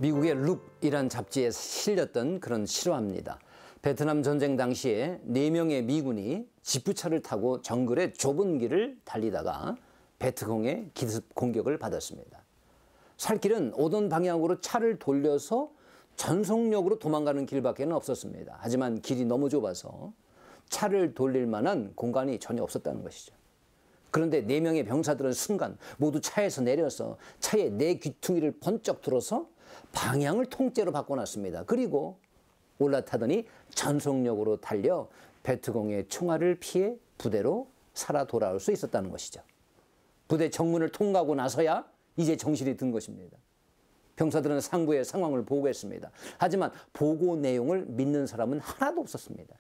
미국의 룩이란 잡지에 실렸던 그런 실화입니다. 베트남 전쟁 당시에 4명의 미군이 지프차를 타고 정글의 좁은 길을 달리다가 베트공의 기습 공격을 받았습니다. 살길은 오던 방향으로 차를 돌려서 전속력으로 도망가는 길밖에 없었습니다. 하지만 길이 너무 좁아서 차를 돌릴 만한 공간이 전혀 없었다는 것이죠. 그런데 4명의 병사들은 순간 모두 차에서 내려서 차의 4귀퉁이를 번쩍 들어서 방향을 통째로 바꿔놨습니다. 그리고 올라타더니 전속력으로 달려 베트공의 총알을 피해 부대로 살아 돌아올 수 있었다는 것이죠. 부대 정문을 통과하고 나서야 이제 정신이 든 것입니다. 병사들은 상부의 상황을 보고했습니다. 하지만 보고 내용을 믿는 사람은 하나도 없었습니다.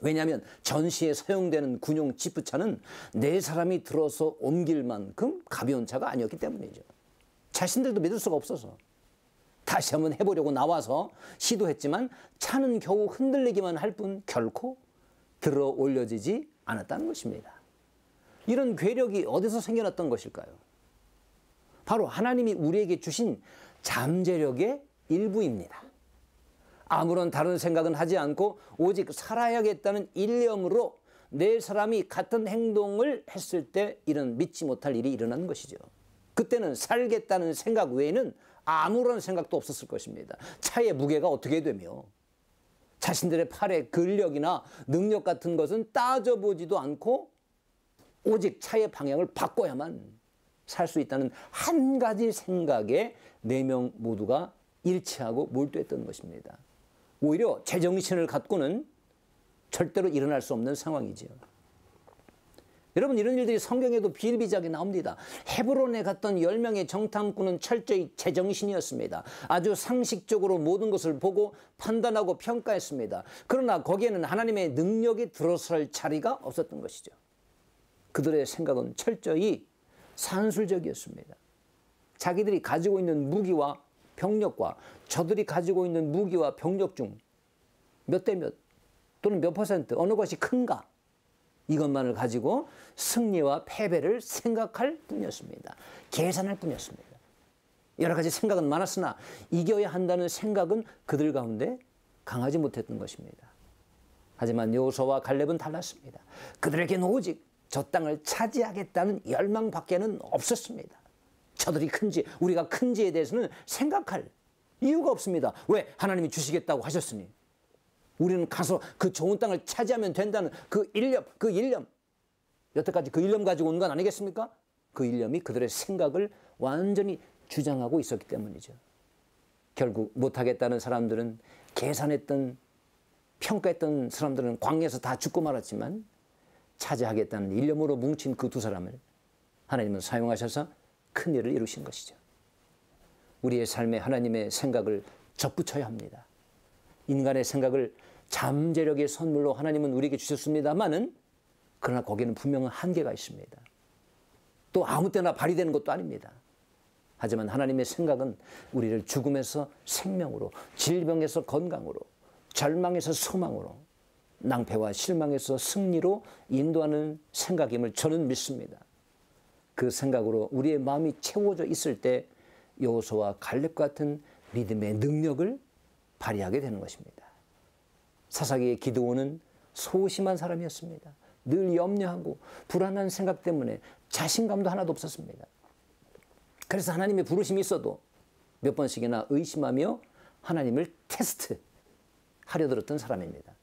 왜냐하면 전시에 사용되는 군용 지프차는 4사람이 들어서 옮길 만큼 가벼운 차가 아니었기 때문이죠. 자신들도 믿을 수가 없어서 다시 한번 해보려고 나와서 시도했지만 차는 겨우 흔들리기만 할 뿐 결코 들어 올려지지 않았다는 것입니다. 이런 괴력이 어디서 생겨났던 것일까요? 바로 하나님이 우리에게 주신 잠재력의 일부입니다. 아무런 다른 생각은 하지 않고 오직 살아야겠다는 일념으로 4사람이 같은 행동을 했을 때 이런 믿지 못할 일이 일어나는 것이죠. 그때는 살겠다는 생각 외에는 아무런 생각도 없었을 것입니다. 차의 무게가 어떻게 되며 자신들의 팔의 근력이나 능력 같은 것은 따져보지도 않고 오직 차의 방향을 바꿔야만 살 수 있다는 한 가지 생각에 4명 모두가 일치하고 몰두했던 것입니다. 오히려 제정신을 갖고는 절대로 일어날 수 없는 상황이지요. 여러분, 이런 일들이 성경에도 비일비재하게 나옵니다. 헤브론에 갔던 10명의 정탐꾼은 철저히 제정신이었습니다. 아주 상식적으로 모든 것을 보고 판단하고 평가했습니다. 그러나 거기에는 하나님의 능력이 들어설 자리가 없었던 것이죠. 그들의 생각은 철저히 산술적이었습니다. 자기들이 가지고 있는 무기와 병력과 저들이 가지고 있는 무기와 병력 중 몇 대 몇 또는 몇 퍼센트 어느 것이 큰가, 이것만을 가지고 승리와 패배를 생각할 뿐이었습니다. 계산할 뿐이었습니다. 여러 가지 생각은 많았으나 이겨야 한다는 생각은 그들 가운데 강하지 못했던 것입니다. 하지만 여호수아와 갈렙은 달랐습니다. 그들에게는 오직 저 땅을 차지하겠다는 열망밖에는 없었습니다. 저들이 큰지 우리가 큰지에 대해서는 생각할 이유가 없습니다. 왜? 하나님이 주시겠다고 하셨으니 우리는 가서 그 좋은 땅을 차지하면 된다는 그 일념, 여태까지 그 일념 가지고 온 건 아니겠습니까? 그 일념이 그들의 생각을 완전히 주장하고 있었기 때문이죠. 결국 못하겠다는 사람들은, 계산했던, 평가했던 사람들은 광야에서 다 죽고 말았지만 차지하겠다는 일념으로 뭉친 그 2사람을 하나님은 사용하셔서 큰 일을 이루신 것이죠. 우리의 삶에 하나님의 생각을 접붙여야 합니다. 인간의 생각을 잠재력의 선물로 하나님은 우리에게 주셨습니다마는, 그러나 거기에는 분명한 한계가 있습니다. 또 아무 때나 발휘되는 것도 아닙니다. 하지만 하나님의 생각은 우리를 죽음에서 생명으로, 질병에서 건강으로, 절망에서 소망으로, 낭패와 실망에서 승리로 인도하는 생각임을 저는 믿습니다. 그 생각으로 우리의 마음이 채워져 있을 때 여호수아와 갈렙 같은 믿음의 능력을 발휘하게 되는 것입니다. 사사기의 기드온은 소심한 사람이었습니다. 늘 염려하고 불안한 생각 때문에 자신감도 하나도 없었습니다. 그래서 하나님의 부르심이 있어도 몇 번씩이나 의심하며 하나님을 테스트하려 들었던 사람입니다.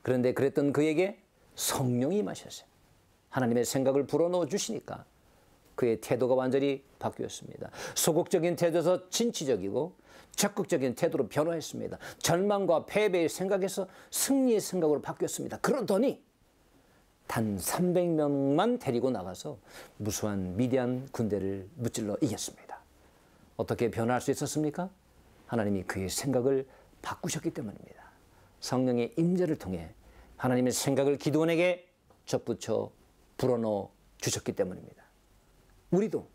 그런데 그랬던 그에게 성령이 임하셨어요. 하나님의 생각을 불어넣어 주시니까 그의 태도가 완전히 바뀌었습니다. 소극적인 태도에서 진취적이고 적극적인 태도로 변화했습니다. 절망과 패배의 생각에서 승리의 생각으로 바뀌었습니다. 그러더니 단 300명만 데리고 나가서 무수한 미디안 군대를 무찔러 이겼습니다. 어떻게 변화할 수 있었습니까? 하나님이 그의 생각을 바꾸셨기 때문입니다. 성령의 임재를 통해 하나님의 생각을 기드온에게 접붙여 불어넣어 주셨기 때문입니다. 우리도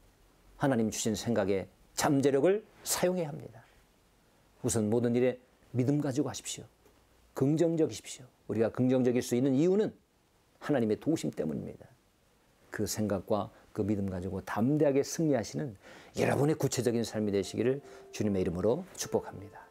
하나님 주신 생각에 잠재력을 사용해야 합니다. 우선 모든 일에 믿음 가지고 하십시오. 긍정적이십시오. 우리가 긍정적일 수 있는 이유는 하나님의 도우심 때문입니다. 그 생각과 그 믿음 가지고 담대하게 승리하시는 여러분의 구체적인 삶이 되시기를 주님의 이름으로 축복합니다.